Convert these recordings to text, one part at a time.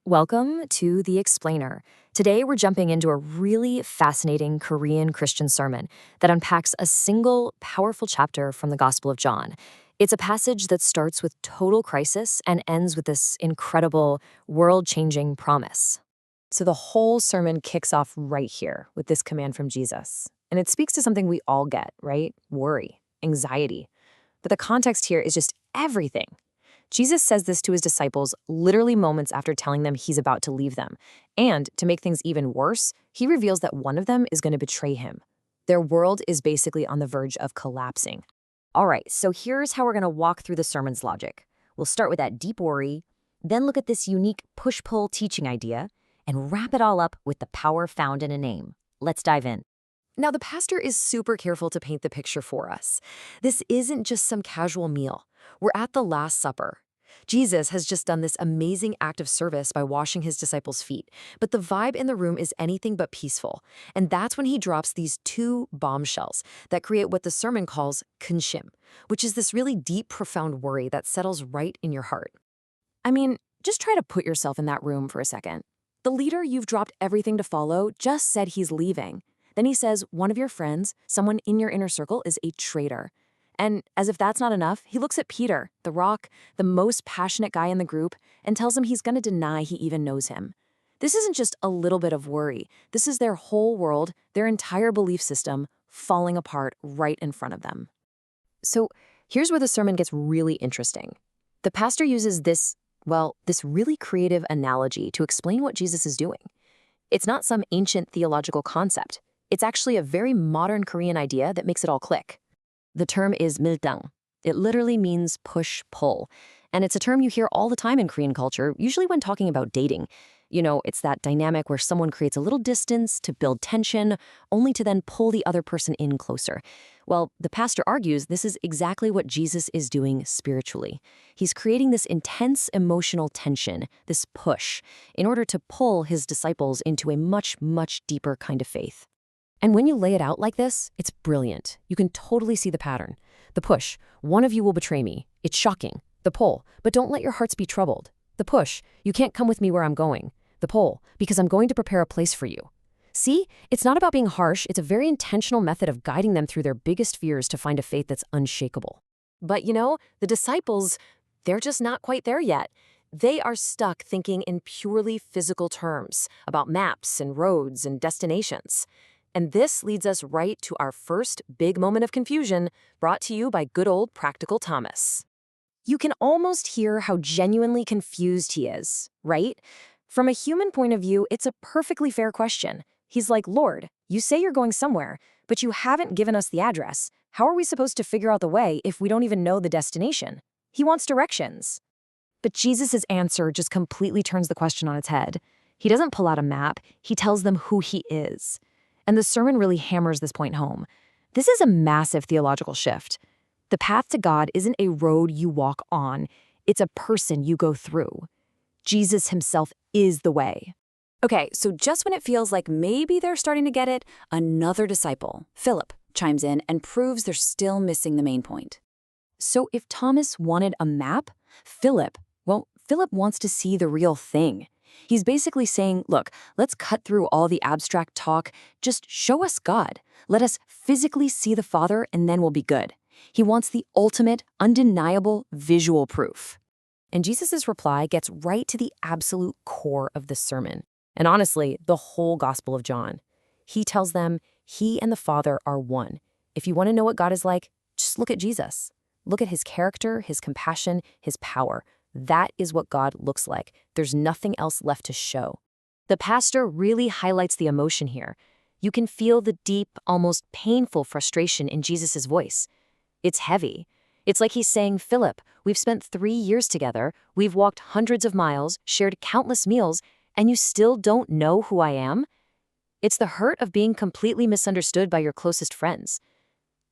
Welcome to The Explainer. Today we're jumping into a really fascinating Korean Christian sermon that unpacks a single powerful chapter from the Gospel of John. It's a passage that starts with total crisis and ends with this incredible, world-changing promise. So the whole sermon kicks off right here with this command from Jesus. And it speaks to something we all get, right? Worry, anxiety. But the context here is just everything. Jesus says this to his disciples literally moments after telling them he's about to leave them. And to make things even worse, he reveals that one of them is going to betray him. Their world is basically on the verge of collapsing. All right, so here's how we're going to walk through the sermon's logic. We'll start with that deep worry, then look at this unique push-pull teaching idea, and wrap it all up with the power found in a name. Let's dive in. Now, the pastor is super careful to paint the picture for us. This isn't just some casual meal. We're at the Last Supper. Jesus has just done this amazing act of service by washing his disciples' feet, but the vibe in the room is anything but peaceful. And that's when he drops these two bombshells that create what the sermon calls kunshim, which is this really deep, profound worry that settles right in your heart. I mean, just try to put yourself in that room for a second. The leader you've dropped everything to follow just said he's leaving. Then he says one of your friends, someone in your inner circle, is a traitor. And as if that's not enough, he looks at Peter, the rock, the most passionate guy in the group, and tells him he's going to deny he even knows him. This isn't just a little bit of worry. This is their whole world, their entire belief system, falling apart right in front of them. So here's where the sermon gets really interesting. The pastor uses this really creative analogy to explain what Jesus is doing. It's not some ancient theological concept. It's actually a very modern Korean idea that makes it all click. The term is miltang. It literally means push-pull. And it's a term you hear all the time in Korean culture, usually when talking about dating. You know, it's that dynamic where someone creates a little distance to build tension, only to then pull the other person in closer. Well, the pastor argues this is exactly what Jesus is doing spiritually. He's creating this intense emotional tension, this push, in order to pull his disciples into a much, much deeper kind of faith. And when you lay it out like this, it's brilliant. You can totally see the pattern. The push, one of you will betray me. It's shocking. The pull, but don't let your hearts be troubled. The push, you can't come with me where I'm going. The pull, because I'm going to prepare a place for you. See, it's not about being harsh. It's a very intentional method of guiding them through their biggest fears to find a faith that's unshakable. But you know, the disciples, they're just not quite there yet. They are stuck thinking in purely physical terms about maps and roads and destinations. And this leads us right to our first big moment of confusion, brought to you by good old Practical Thomas. You can almost hear how genuinely confused he is, right? From a human point of view, it's a perfectly fair question. He's like, Lord, you say you're going somewhere, but you haven't given us the address. How are we supposed to figure out the way if we don't even know the destination? He wants directions. But Jesus' answer just completely turns the question on its head. He doesn't pull out a map. He tells them who he is. And the sermon really hammers this point home. This is a massive theological shift. The path to God isn't a road you walk on. It's a person you go through. Jesus himself is the way. Okay, so just when it feels like maybe they're starting to get it, another disciple, Philip, chimes in and proves they're still missing the main point. So if Thomas wanted a map, Philip wants to see the real thing. He's basically saying, look, let's cut through all the abstract talk. Just show us God. Let us physically see the Father, and then we'll be good. He wants the ultimate, undeniable visual proof. And Jesus' reply gets right to the absolute core of the sermon. And honestly, the whole Gospel of John. He tells them he and the Father are one. If you want to know what God is like, just look at Jesus. Look at his character, his compassion, his power. That is what God looks like. There's nothing else left to show. The pastor really highlights the emotion here. You can feel the deep, almost painful frustration in Jesus' voice. It's heavy. It's like he's saying, Philip, we've spent 3 years together, we've walked hundreds of miles, shared countless meals, and you still don't know who I am? It's the hurt of being completely misunderstood by your closest friends.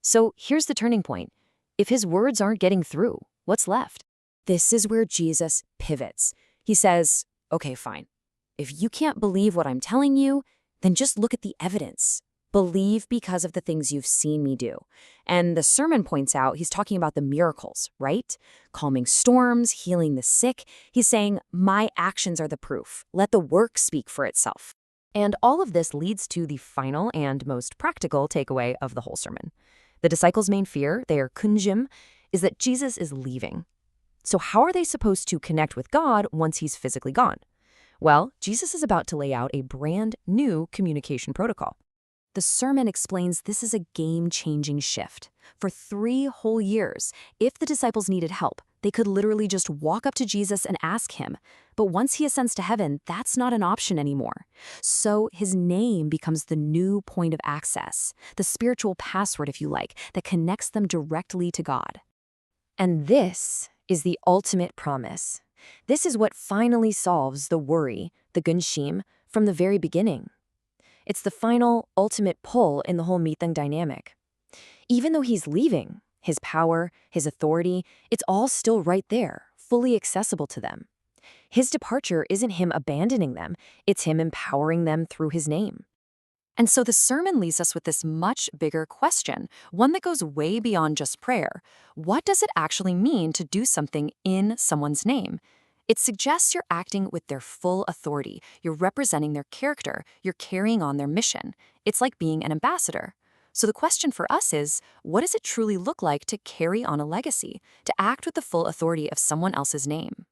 So here's the turning point. If his words aren't getting through, what's left? This is where Jesus pivots. He says, okay, fine. If you can't believe what I'm telling you, then just look at the evidence. Believe because of the things you've seen me do. And the sermon points out he's talking about the miracles, right? Calming storms, healing the sick. He's saying, my actions are the proof. Let the work speak for itself. And all of this leads to the final and most practical takeaway of the whole sermon. The disciples' main fear, their kunjim, is that Jesus is leaving. So how are they supposed to connect with God once he's physically gone? Well, Jesus is about to lay out a brand new communication protocol. The sermon explains this is a game-changing shift. For 3 whole years, if the disciples needed help, they could literally just walk up to Jesus and ask him. But once he ascends to heaven, that's not an option anymore. So his name becomes the new point of access, the spiritual password, if you like, that connects them directly to God. And this is the ultimate promise. This is what finally solves the worry, the gunshim, from the very beginning. It's the final, ultimate pull in the whole Mithang dynamic. Even though he's leaving, his power, his authority, it's all still right there, fully accessible to them. His departure isn't him abandoning them, it's him empowering them through his name. And so the sermon leaves us with this much bigger question, one that goes way beyond just prayer. What does it actually mean to do something in someone's name? It suggests you're acting with their full authority, you're representing their character, you're carrying on their mission. It's like being an ambassador. So the question for us is, what does it truly look like to carry on a legacy, to act with the full authority of someone else's name?